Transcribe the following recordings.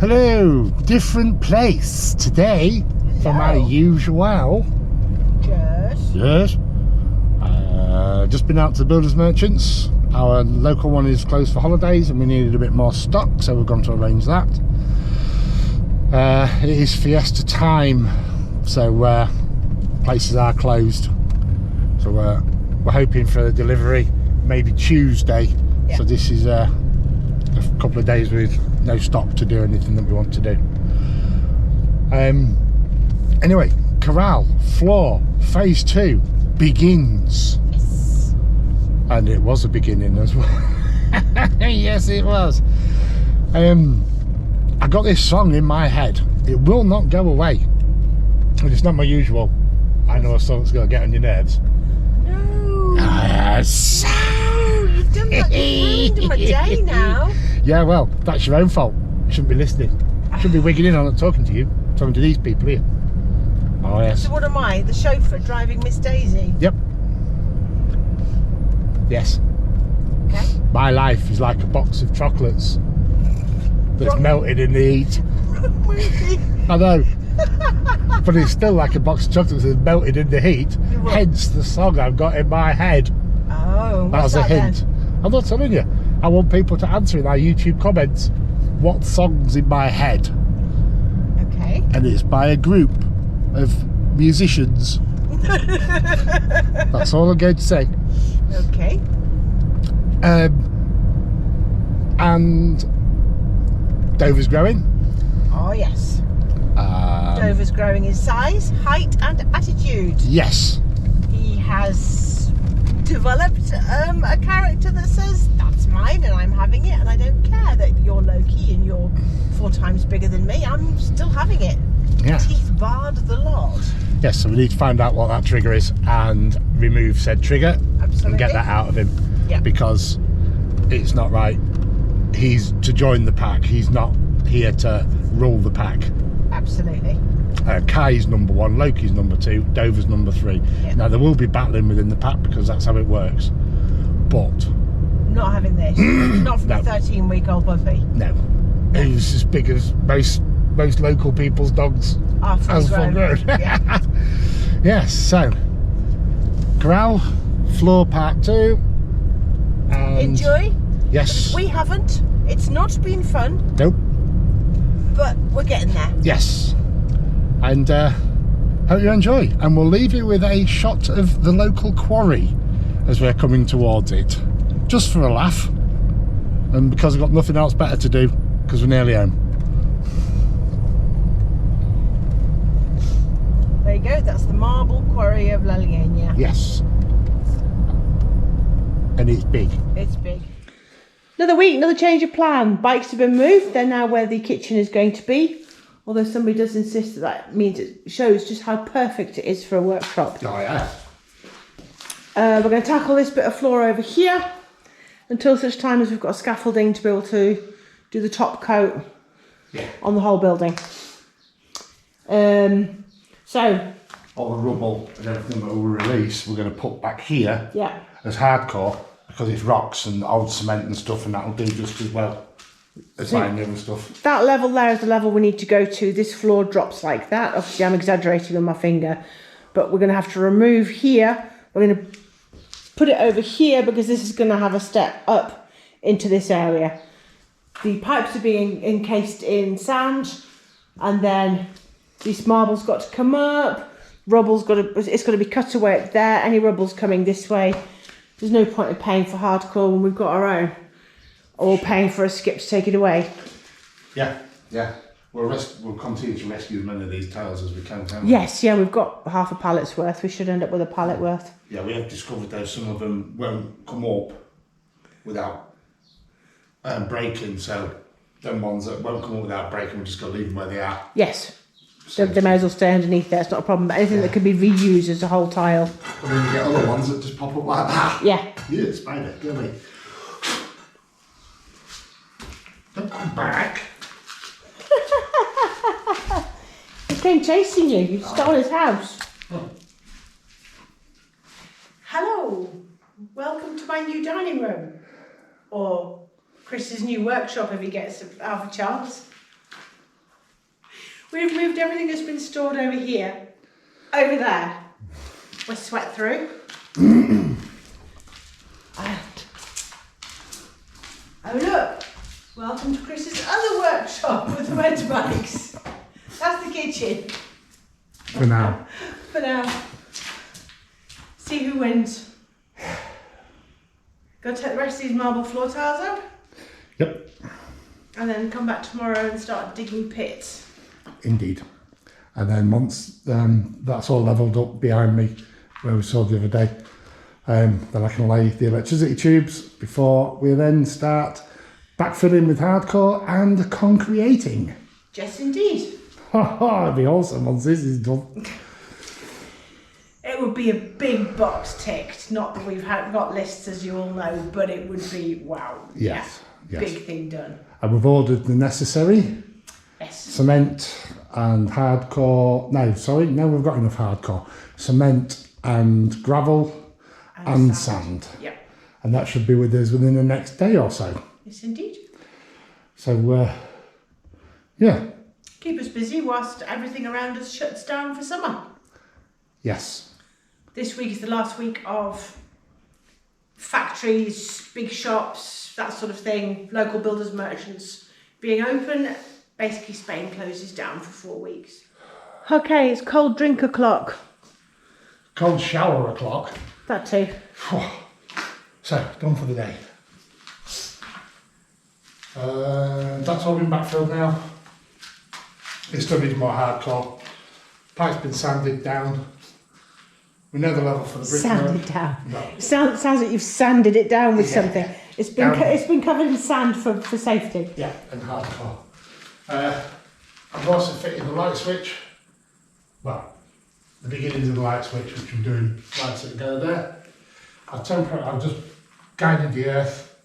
Hello, different place today from our usual. Yes. Just been out to the builders merchants. Our local one is closed for holidays and we needed a bit more stock, so we've gone to arrange that. It is fiesta time, so places are closed. So we're hoping for a delivery maybe Tuesday. Yeah. So this is a couple of days with no stock to do anything that we want to do. Anyway, Corral floor phase 2 begins. Yes. And it was a beginning as well. Yes, it was. I got this song in my head. It will not go away. And it's not my usual. I know a song that's going to get on your nerves. No. Yes. No, you've done that. You've ruined my day now. Yeah, well, that's your own fault. You shouldn't be listening. You shouldn't be wigging in on talking to you. Talking to these people here. Oh, yes. So what am I, the chauffeur driving Miss Daisy? Yep. Yes. Okay. My life is like a box of chocolates that's melted in the heat. I know. But it's still like a box of chocolates that's melted in the heat. Hence the song I've got in my head. Oh, that was a hint. Then? I'm not telling you. I want people to answer in our YouTube comments what song's in my head. Okay. And it's by a group of musicians. That's all I'm going to say. Okay. And Dover's growing. Oh yes. Dover's growing in size, height and attitude. Yes. He has developed a character that says, that's mine and I'm having it and I don't care that you're low-key and you're 4 times bigger than me, I'm still having it. Yeah. Teeth barred the lot. Yes, so we need to find out what that trigger is and remove said trigger. Absolutely. And get that out of him. Yeah. Because it's not right. He's to join the pack. He's not here to rule the pack. Absolutely. Kai's number 1, Loki's number 2, Dover's number 3. Yeah. Now there will be battling within the pack because that's how it works. But not having this. Not from a 13-week-old puppy. No. He's as big as most local people's dogs are full grown. Yeah. Yes, so Corral floor part 2. And enjoy. Yes. We haven't. It's not been fun. Nope. But we're getting there. Yes. And hope you enjoy. And we'll leave you with a shot of the local quarry as we're coming towards it. Just for a laugh. And because I've got nothing else better to do, because we're nearly home. There you go, that's the marble quarry of La Ligna. Yes. And it's big. It's big. Another week, another change of plan. Bikes have been moved. They're now where the kitchen is going to be. Although somebody does insist that means it shows just how perfect it is for a workshop. Oh yeah. We're going to tackle this bit of floor over here until such time as we've got scaffolding to be able to do the top coat on the whole building. So all the rubble and everything that we'll release, we're going to put back here as hardcore because it's rocks and old cement and stuff, and that'll do just as well as buying new and stuff. That level there is the level we need to go to. This floor drops like that. Obviously, I'm exaggerating with my finger, but we're going to have to remove here. We're going to put it over here because this is going to have a step up into this area. The pipes are being encased in sand, and then this marble's got to come up. Rubble's got to, it's got to be cut away up there. Any rubble's coming this way. There's no point in paying for hardcore when we've got our own, or paying for a skip to take it away. Yeah. We'll continue to rescue as many of these tiles as we can. Yes, yeah, we've got half a pallet's worth. We should end up with a pallet worth. Yeah, we have discovered though some of them won't come up without breaking, so them ones that won't come up without breaking, we're just going to leave them where they are. Yes. They may as well stay underneath there, it's not a problem. But anything that can be reused as a whole tile. And then you get other ones that just pop up like that. Yeah. Yeah, spider, go away. Don't come back. He came chasing you, you stole his house. Oh. Hello, welcome to my new dining room. Or Chris's new workshop if he gets half a chance. We've moved everything that's been stored over here, over there. We'll sweat through. And, oh look, welcome to Chris's other workshop with the motorbikes. That's the kitchen. For now. For now. See who wins. Go take the rest of these marble floor tiles up. Yep. And then come back tomorrow and start digging pits. Indeed. And then once that's all levelled up behind me, where we saw the other day, then I can lay the electricity tubes before we then start backfilling with hardcore and concreating. Yes, indeed. It'd be awesome once this is done. It would be a big box ticked. Not that we've got lists, as you all know, but it would be wow. Yes. Yeah, yes. Big thing done. And we've ordered the necessary cement and hardcore. No, we've got enough hardcore. Cement and gravel and sand. Yep. And that should be with us within the next day or so. Yes, indeed. So, yeah. Keep us busy whilst everything around us shuts down for summer. Yes. This week is the last week of factories, big shops, that sort of thing, local builders, merchants being open. Basically, Spain closes down for 4 weeks. Okay, it's cold drink o'clock. Cold shower o'clock. That too. So, done for the day. That's all been backfilled now. It still needs more hardcore. Pipe's been sanded down. We know the level for the brick. Sanded down. No. Sounds like you've sanded it down with something. It's been covered in sand for safety. Yeah, and hardcore. I've also fitted the light switch. Well, the beginnings of the light switch, which I'm doing lights that go there. I've just guided the earth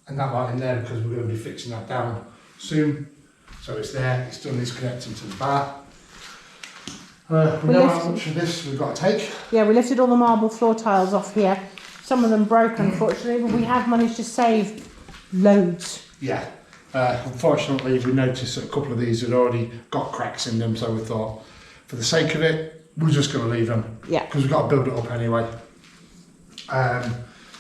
and that light in there because we're going to be fixing that down soon. So it's there, it still needs connecting to the bar. We know how much of this we've got to take. Yeah, we lifted all the marble floor tiles off here. Some of them broke, unfortunately, but we have managed to save loads. Yeah. Unfortunately, we noticed that a couple of these had already got cracks in them, so we thought, for the sake of it, we're just going to leave them. Yeah. Because we've got to build it up anyway.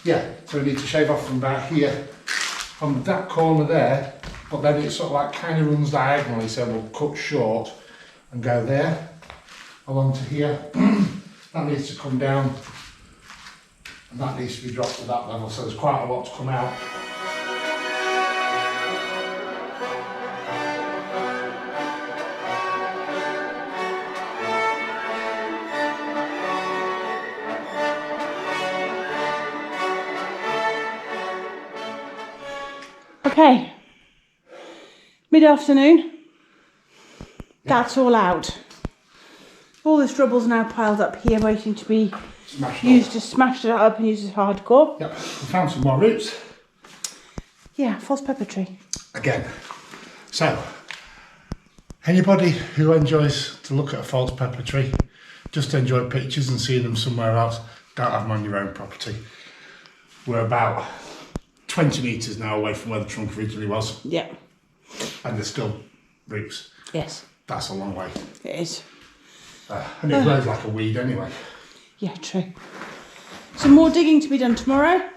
Yeah, so we need to shave off from about here, from that corner there, but then it sort of like kind of runs diagonally, so we'll cut short and go there, along to here. That needs to come down, and that needs to be dropped to that level, so there's quite a lot to come out. Okay, mid-afternoon, that's all out. All this rubble's now piled up here waiting to be used to smash it up and use as hardcore. Yep, we found some more roots. Yeah, false pepper tree. Again, so anybody who enjoys to look at a false pepper tree, just enjoy pictures and seeing them somewhere else, don't have them on your own property. We're about 20 metres now away from where the trunk originally was. Yeah. And there's still roots. Yes. That's a long way. It is. And it grows like a weed anyway. Yeah, true. Some more digging to be done tomorrow.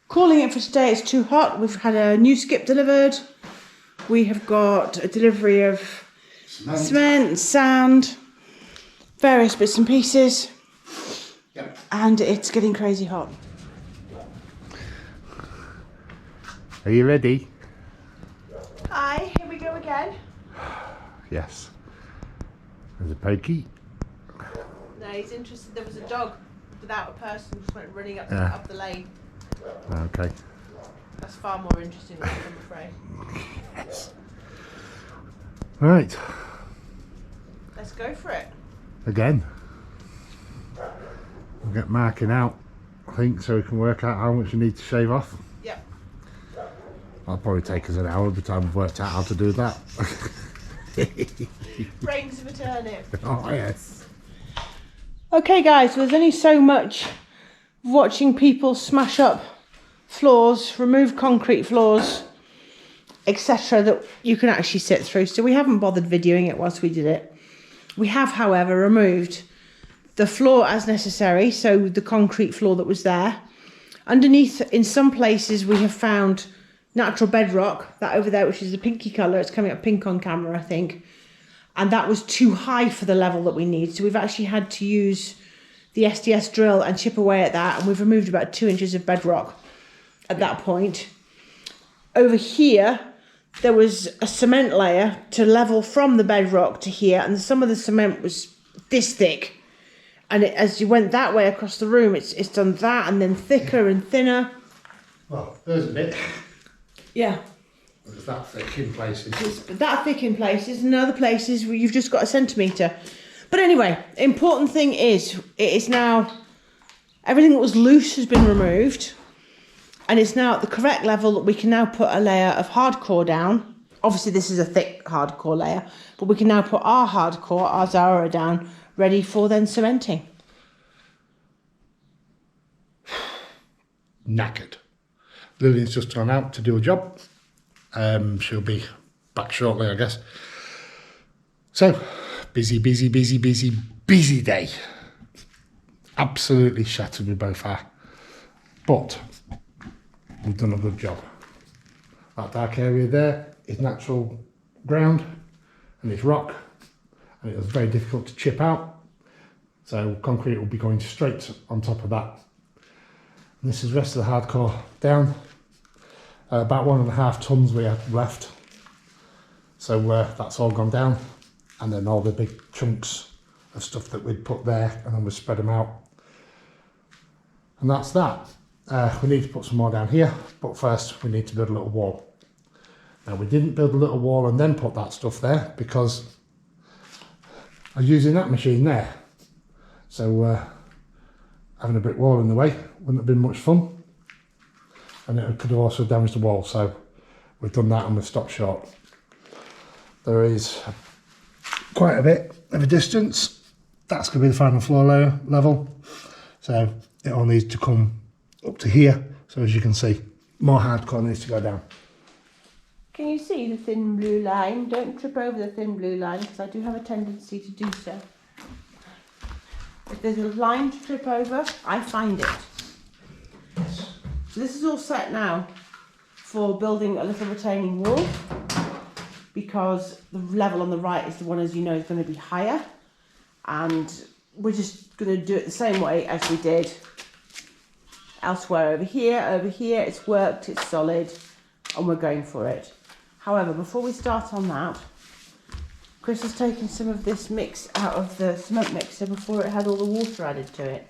Calling it for today, it's too hot. We've had a new skip delivered. We have got a delivery of cement, sand, various bits and pieces. Yep. And it's getting crazy hot. Are you ready? Hi, here we go again. Yes. There's a pokey. No, he's interested. There was a dog without a person just went running up the lane. Okay. That's far more interesting, I'm afraid. Yes. Right. Let's go for it. Again. We'll get marking out, I think, so we can work out how much we need to shave off. Yep. That'll probably take us an hour by the time we've worked out how to do that. Brains of a turnip. Oh, yes. Okay, guys, there's only so much watching people smash up floors, remove concrete floors, etc. that you can actually sit through. So we haven't bothered videoing it whilst we did it. We have, however, removed the floor as necessary, so the concrete floor that was there. Underneath, in some places, we have found natural bedrock, that over there, which is a pinky colour. It's coming up pink on camera, I think. And that was too high for the level that we need. So we've actually had to use the SDS drill and chip away at that. And we've removed about 2 inches of bedrock at that point. Over here, there was a cement layer to level from the bedrock to here. And some of the cement was this thick. And as you went that way across the room, it's done that and then thicker and thinner. Well, there's a bit. Yeah. It's that thick in places. It's that thick in places, and other places where you've just got a centimetre. But anyway, important thing is, it is now, everything that was loose has been removed, and it's now at the correct level that we can now put a layer of hardcore down. Obviously this is a thick hardcore layer, but we can now put our hardcore, our Zara down, ready for then cementing. Knackered. Lillian's just gone out to do a job. She'll be back shortly, I guess. So, busy day. Absolutely shattered we both are. But, we've done a good job. That dark area there is natural ground and it's rock, and it was very difficult to chip out. So concrete will be going straight on top of that. And this is the rest of the hardcore down. About 1.5 tons we have left. So that's all gone down. And then all the big chunks of stuff that we'd put there, and then we spread them out. And that's that. We need to put some more down here, but first we need to build a little wall. Now we didn't build a little wall and then put that stuff there because I was using that machine there. So having a brick wall in the way wouldn't have been much fun. And it could have also damaged the wall, so we've done that and we've stopped short. There is quite a bit of a distance. That's going to be the final floor layer level. So it all needs to come up to here. So as you can see, more hardcore needs to go down. Can you see the thin blue line? Don't trip over the thin blue line, because I do have a tendency to do so. If there's a line to trip over, I find it. So this is all set now for building a little retaining wall, because the level on the right is the one, as you know, is going to be higher, and we're just going to do it the same way as we did elsewhere. Over here, it's worked, it's solid, and we're going for it. However, before we start on that, Chris has taken some of this mix out of the cement mixer before it had all the water added to it.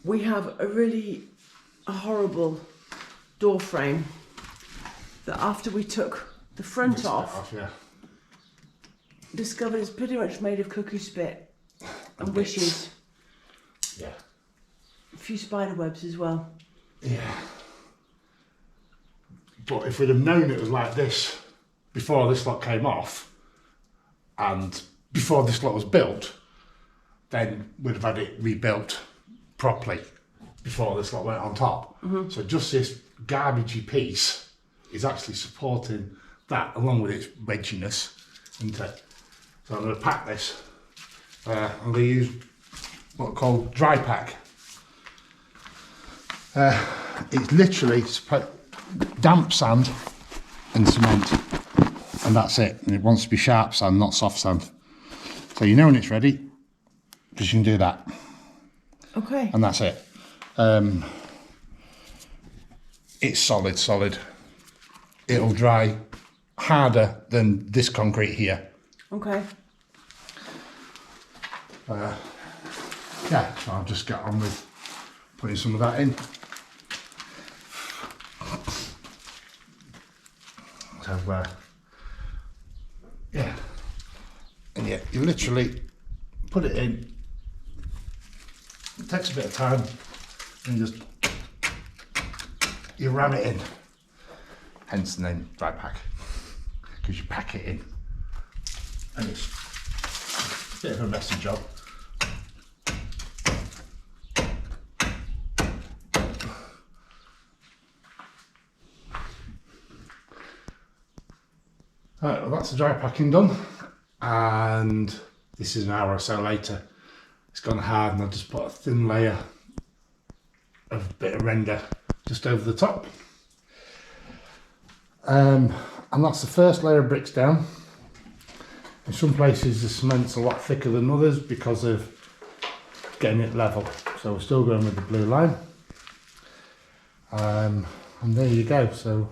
We have a horrible door frame that after we took the front off, discovered it's pretty much made of cuckoo spit and wishes. Yeah. A few spider webs as well. Yeah. But if we'd have known it was like this before this lot came off and before this lot was built, then we'd have had it rebuilt properly before this lot went on top. Mm-hmm. So just this garbagey piece is actually supporting that along with its wedginess, isn't it? So I'm going to pack this. I'm going to use what I call dry pack. It's literally damp sand and cement, and that's it. And it wants to be sharp sand, not soft sand. So you know when it's ready, because you can do that. Okay. And that's it. It's solid. It'll dry harder than this concrete here. Okay. Yeah, so I'll just get on with putting some of that in. So, yeah. And yeah, you literally put it in. It takes a bit of time and just you ram it in. Hence the name dry pack, because you pack it in. And it's a bit of a messy job. Right, well, that's the dry packing done, and this is an hour or so later. It's gone hard, and I just put a thin layer of a bit of render just over the top. And that's the first layer of bricks down. In some places the cement's a lot thicker than others because of getting it level. So we're still going with the blue line. And there you go. So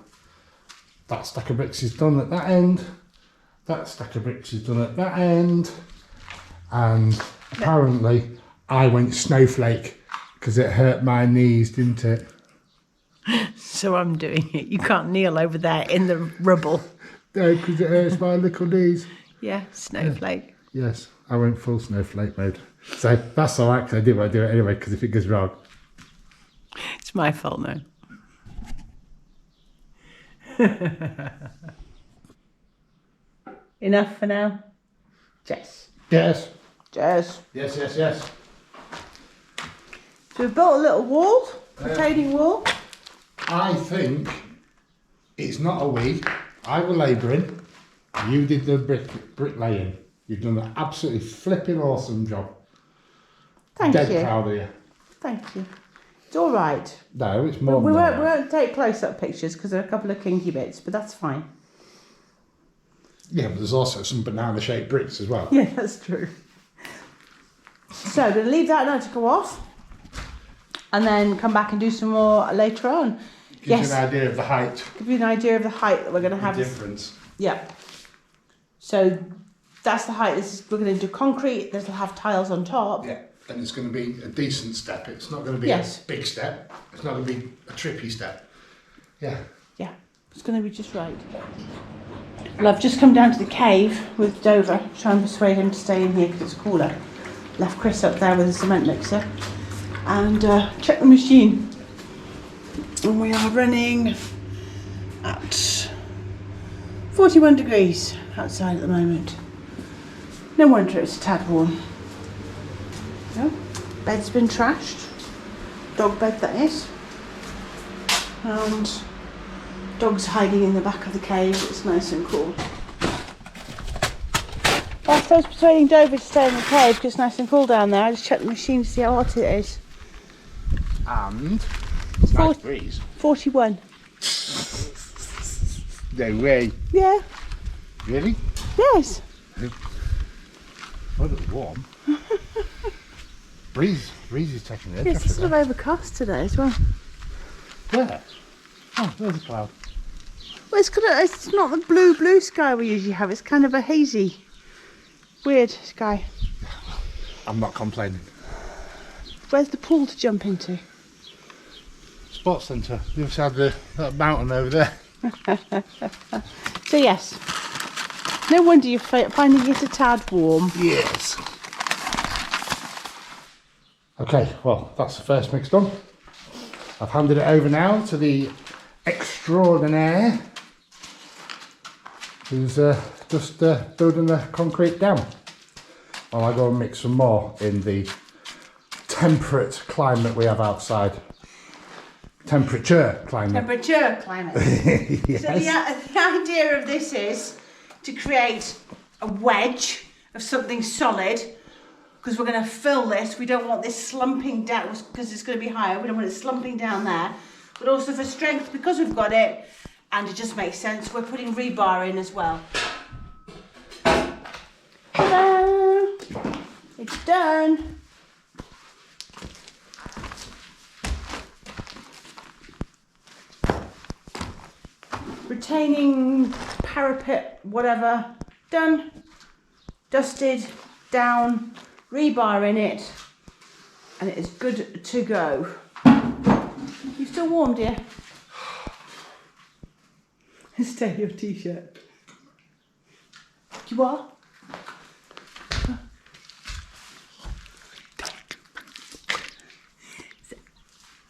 that stack of bricks is done at that end. That stack of bricks is done at that end. And apparently I went snowflake because it hurt my knees, didn't it? So I'm doing it. You can't kneel over there in the rubble. No, because it hurts my little knees. Yeah, snowflake. Yeah. Yes, I went full snowflake mode. So that's all right, because I did want to do it anyway, because if it goes wrong. It's my fault now. Enough for now? Jess. Yes. Jess. Yes, yes, yes. So we've built a little wall, retaining wall. I think it's not a we. I were labouring. You did the bricklaying. You've done an absolutely flipping awesome job. Thank you. Dead proud of you. Thank you. It's all right. No, it's more We than won't take close-up pictures because there are a couple of kinky bits, but that's fine. Yeah, but there's also some banana-shaped bricks as well. Yeah, that's true. So I'm going to leave that now to go off and then come back and do some more later on. Gives you an idea of the height. Give you an idea of the height that we're going to have. The difference. Yeah. So that's the height. We're going to do concrete. This will have tiles on top. Yeah, and it's going to be a decent step. It's not going to be a big step. It's not going to be a trippy step. Yeah. Yeah, it's going to be just right. Well, I've just come down to the cave with Dover, trying to persuade him to stay in here because it's cooler. Left Chris up there with a cement mixer and check the machine. And we are running at 41 degrees outside at the moment. No wonder it's a tad warm. No, bed's been trashed. Dog bed that is. And dog's hiding in the back of the cave. It's nice and cool. Whilst I was persuading Dover to stay in the cave because it's nice and cool down there, I just checked the machine to see how hot it is. And it's a nice breeze. 41. No way. Yeah. Really? Yes. Oh, it's warm. breeze is taking the edge Yes, off it's it sort of overcast today as well. Where? Oh, there's a cloud. Well, it's not the blue sky we usually have. It's kind of a hazy, weird sky. I'm not complaining. Where's the pool to jump into? Sports centre. The other side of that mountain over there. So yes, no wonder you're finding it a tad warm. Yes. Okay, well, that's the first mix done. I've handed it over now to the extraordinaire who's just building the concrete dam. While I go and mix some more in the temperate climate we have outside. Temperature climate. Temperature climate. Yes. So the idea of this is to create a wedge of something solid, because we're going to fill this. We don't want this slumping down because it's going to be higher. We don't want it slumping down there. But also for strength, because we've got it, and it just makes sense, we're putting rebar in as well. Ta-da! It's done. Retaining parapet, whatever, done, dusted, down, rebar in it, and it is good to go. You still warm, dear? Stay your t-shirt. You are?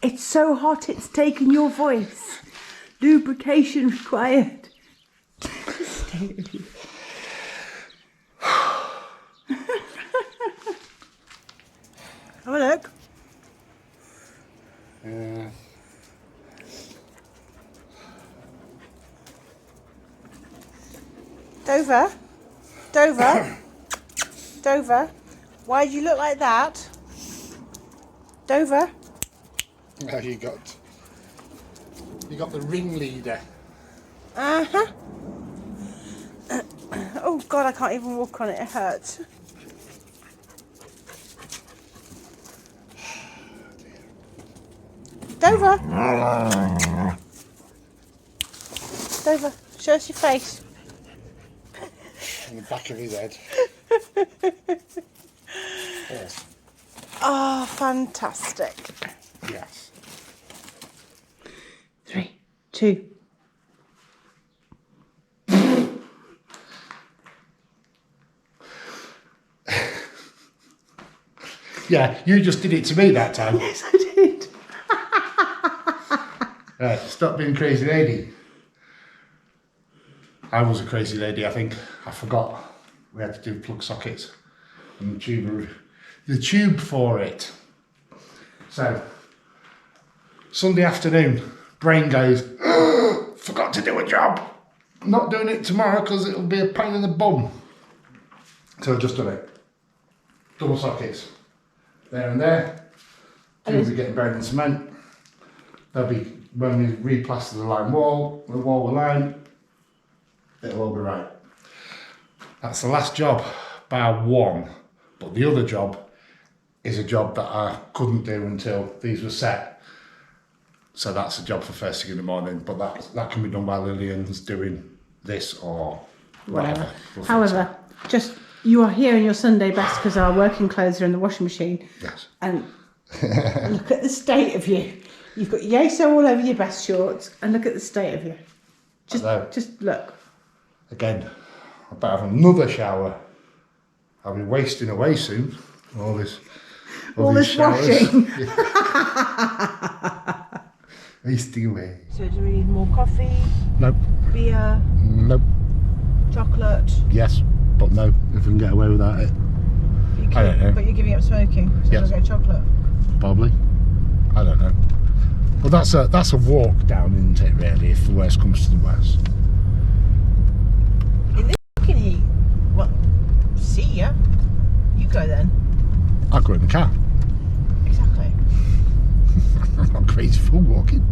It's so hot it's taken your voice. Lubrication required. Stay with you. Have a look. Yeah. Dover, Dover, Dover, why do you look like that? Dover. Oh, you got the ringleader. Uh-huh. Oh God, I can't even walk on it, it hurts. Dover. Dover, show us your face. On the back of his head. Yes. Oh, fantastic. Yes. 3, 2. Yeah, you just did it to me that time. Yes, I did. Right, stop being crazy lady. I was a crazy lady, I think. I forgot we had to do plug sockets and the tube for it. So, Sunday afternoon, brain goes, forgot to do a job. Not doing it tomorrow because it'll be a pain in the bum. So I've just done it. Double sockets. There and there. Tubes are getting buried in cement. They'll be, when we replaster the wall will line, it'll all be right. That's the last job, bar one. But the other job is a job that I couldn't do until these were set. So that's a job for first thing in the morning. But that can be done by Lillian's doing this or whatever. However, just you are here in your Sunday best because our working clothes are in the washing machine. Yes. And look at the state of you. You've got Yeso all over your best shorts, and look at the state of you. Just look. Again, I better have another shower. I'll be wasting away soon. All this washing. Wasting away. So do we need more coffee? Nope. Beer? Nope. Chocolate? Yes, but no, if we can get away without it. I don't know. But you're giving up smoking, so Yes. we'll get chocolate. Probably. I don't know. Well, that's a walk down, isn't it, really, if the worst comes to the worst. In this fucking heat? Well, see ya. You go then. I'll go in the car. Exactly. I'm not crazy for walking.